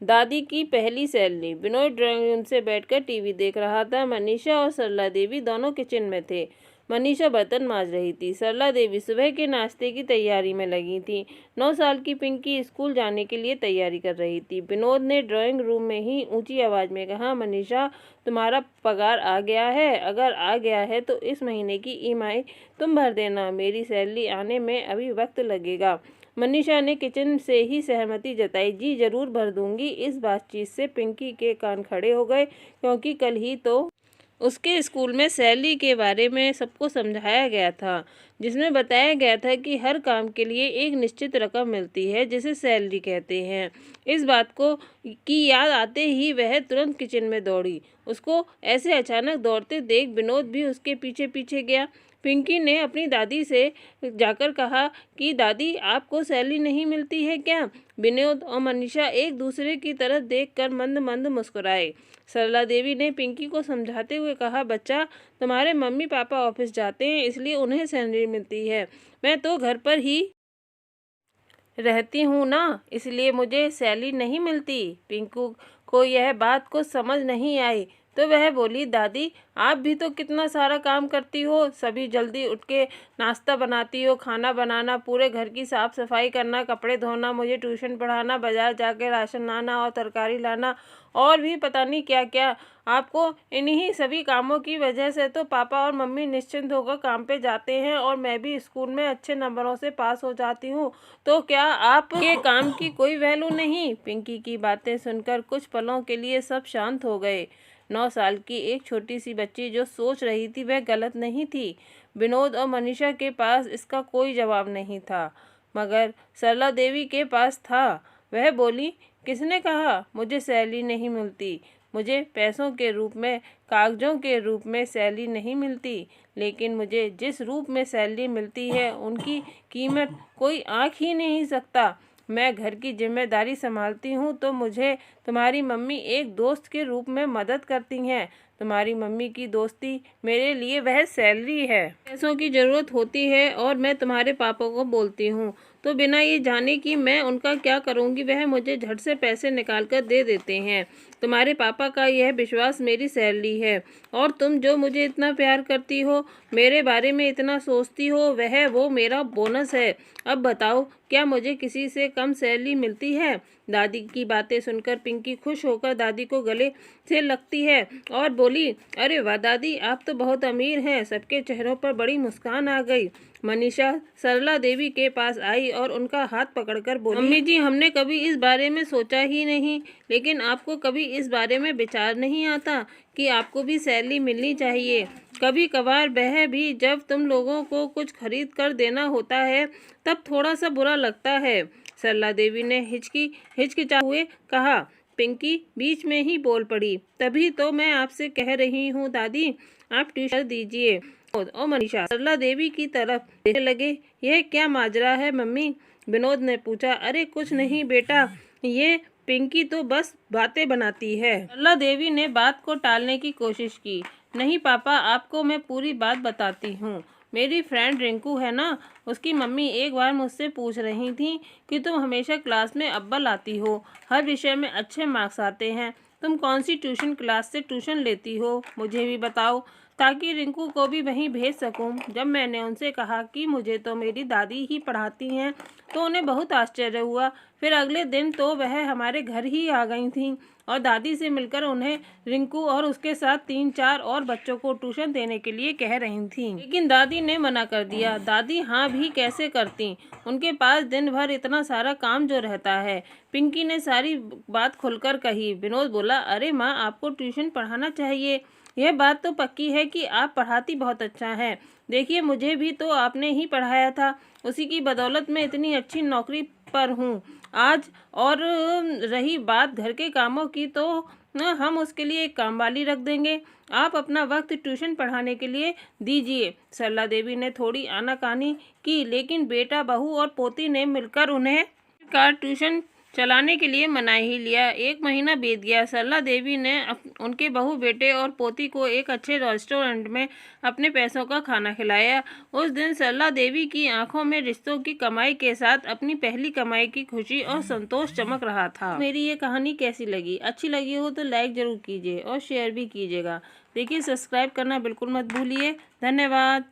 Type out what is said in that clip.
दादी की पहली सैलरी। विनोद ड्राइंग रूम से बैठकर टीवी देख रहा था। मनीषा और सरला देवी दोनों किचन में थे। मनीषा बर्तन मांज रही थी। सरला देवी सुबह के नाश्ते की तैयारी में लगी थी। 9 साल की पिंकी स्कूल जाने के लिए तैयारी कर रही थी। विनोद ने ड्राइंग रूम में ही ऊंची आवाज में कहा, मनीषा, तुम्हारा पगार आ गया है? अगर आ गया है तो इस महीने की ईएमआई तुम भर देना। मेरी सैलरी आने में अभी वक्त लगेगा। मनीषा ने किचन से ही सहमति जताई। जी जरूर भर दूंगी। इस बातचीत से पिंकी के कान खड़े हो गए, क्योंकि कल ही तो उसके स्कूल में सैलरी के बारे में सबको समझाया गया था, जिसमें बताया गया था कि हर काम के लिए एक निश्चित रकम मिलती है, जिसे सैलरी कहते हैं। इस बात को की याद आते ही वह तुरंत किचन में दौड़ी। उसको ऐसे अचानक दौड़ते देख विनोद भी उसके पीछे पीछे गया। पिंकी ने अपनी दादी से जाकर कहा कि दादी, आपको सैलरी नहीं मिलती है क्या? विनोद और मनीषा एक दूसरे की तरफ देखकर मंद मंद मुस्कुराए। सरला देवी ने पिंकी को समझाते हुए कहा, बच्चा, तुम्हारे मम्मी पापा ऑफिस जाते हैं, इसलिए उन्हें सैलरी मिलती है। मैं तो घर पर ही रहती हूँ ना, इसलिए मुझे सैलरी नहीं मिलती। पिंकू को यह बात को समझ नहीं आई, तो वह बोली, दादी, आप भी तो कितना सारा काम करती हो। सभी जल्दी उठ के नाश्ता बनाती हो, खाना बनाना, पूरे घर की साफ सफाई करना, कपड़े धोना, मुझे ट्यूशन पढ़ाना, बाजार जाके राशन लाना और तरकारी लाना, और भी पता नहीं क्या क्या। आपको इन्हीं सभी कामों की वजह से तो पापा और मम्मी निश्चिंत होकर काम पे जाते हैं और मैं भी स्कूल में अच्छे नंबरों से पास हो जाती हूँ। तो क्या आपके काम की कोई वैल्यू नहीं? पिंकी की बातें सुनकर कुछ पलों के लिए सब शांत हो गए। 9 साल की एक छोटी सी बच्ची जो सोच रही थी वह गलत नहीं थी। विनोद और मनीषा के पास इसका कोई जवाब नहीं था, मगर सरला देवी के पास था। वह बोली, किसने कहा मुझे सैलरी नहीं मिलती? मुझे पैसों के रूप में, कागजों के रूप में सैलरी नहीं मिलती, लेकिन मुझे जिस रूप में सैलरी मिलती है उनकी कीमत कोई आँख ही नहीं सकता। मैं घर की जिम्मेदारी संभालती हूँ तो मुझे तुम्हारी मम्मी एक दोस्त के रूप में मदद करती हैं। तुम्हारी मम्मी की दोस्ती मेरे लिए वह सैलरी है। पैसों की ज़रूरत होती है और मैं तुम्हारे पापा को बोलती हूँ तो बिना ये जाने कि मैं उनका क्या करूँगी वह मुझे झट से पैसे निकाल कर दे देते हैं। तुम्हारे पापा का यह विश्वास मेरी सैलरी है, और तुम जो मुझे इतना प्यार करती हो, मेरे बारे में इतना सोचती हो, वह वो मेरा बोनस है। अब बताओ, क्या मुझे किसी से कम सैलरी मिलती है? दादी की बातें सुनकर पिंकी खुश होकर दादी को गले से लगती है और बोली, अरे वाह दादी, आप तो बहुत अमीर हैं। सबके चेहरों पर बड़ी मुस्कान आ गई। मनीषा सरला देवी के पास आई और उनका हाथ पकड़कर बोली, मम्मी जी, हमने कभी इस बारे में सोचा ही नहीं, लेकिन आपको कभी इस बारे में विचार नहीं आता कि आपको भी सैलरी मिलनी चाहिए? कभी कभार वह भी जब तुम लोगों को कुछ खरीद कर देना होता है तब थोड़ा सा बुरा लगता है। सरला देवी ने हिचकिचाते हुए कहा। पिंकी बीच में ही बोल पड़ी, तभी तो मैं आपसे कह रही हूँ दादी, आप ट्यूशन दीजिए। और मनीषा सरला देवी की तरफ देखने लगे। यह क्या माजरा है मम्मी? विनोद ने पूछा। अरे कुछ नहीं बेटा, ये पिंकी तो बस बातें बनाती है। सरला देवी ने बात को टालने की कोशिश की। नहीं पापा, आपको मैं पूरी बात बताती हूँ। मेरी फ्रेंड रिंकू है ना, उसकी मम्मी एक बार मुझसे पूछ रही थी कि तुम हमेशा क्लास में अव्वल आती हो, हर विषय में अच्छे मार्क्स आते हैं, तुम कौन सी ट्यूशन क्लास से ट्यूशन लेती हो, मुझे भी बताओ, ताकि रिंकू को भी वहीं भेज सकूं। जब मैंने उनसे कहा कि मुझे तो मेरी दादी ही पढ़ाती हैं, तो उन्हें बहुत आश्चर्य हुआ। फिर अगले दिन तो वह हमारे घर ही आ गई थीं और दादी से मिलकर उन्हें रिंकू और उसके साथ 3-4 और बच्चों को ट्यूशन देने के लिए कह रही थीं। लेकिन दादी ने मना कर दिया। दादी हाँ भी कैसे करती, उनके पास दिन भर इतना सारा काम जो रहता है। पिंकी ने सारी बात खुलकर कही। विनोद बोला, अरे माँ, आपको ट्यूशन पढ़ाना चाहिए। यह बात तो पक्की है कि आप पढ़ाती बहुत अच्छा है। देखिए, मुझे भी तो आपने ही पढ़ाया था, उसी की बदौलत मैं इतनी अच्छी नौकरी पर हूँ आज। और रही बात घर के कामों की, तो हम उसके लिए एक काम वाली रख देंगे। आप अपना वक्त ट्यूशन पढ़ाने के लिए दीजिए। सरला देवी ने थोड़ी आनाकानी की, लेकिन बेटा, बहू और पोती ने मिलकर उन्हें ट्यूशन चलाने के लिए मना ही लिया। 1 महीना बीत गया। सरला देवी ने उनके बहू बेटे और पोती को एक अच्छे रेस्टोरेंट में अपने पैसों का खाना खिलाया। उस दिन सरला देवी की आंखों में रिश्तों की कमाई के साथ अपनी पहली कमाई की खुशी और संतोष चमक रहा था। मेरी ये कहानी कैसी लगी? अच्छी लगी हो तो लाइक जरूर कीजिए और शेयर भी कीजिएगा। देखिए, सब्सक्राइब करना बिल्कुल मत भूलिए। धन्यवाद।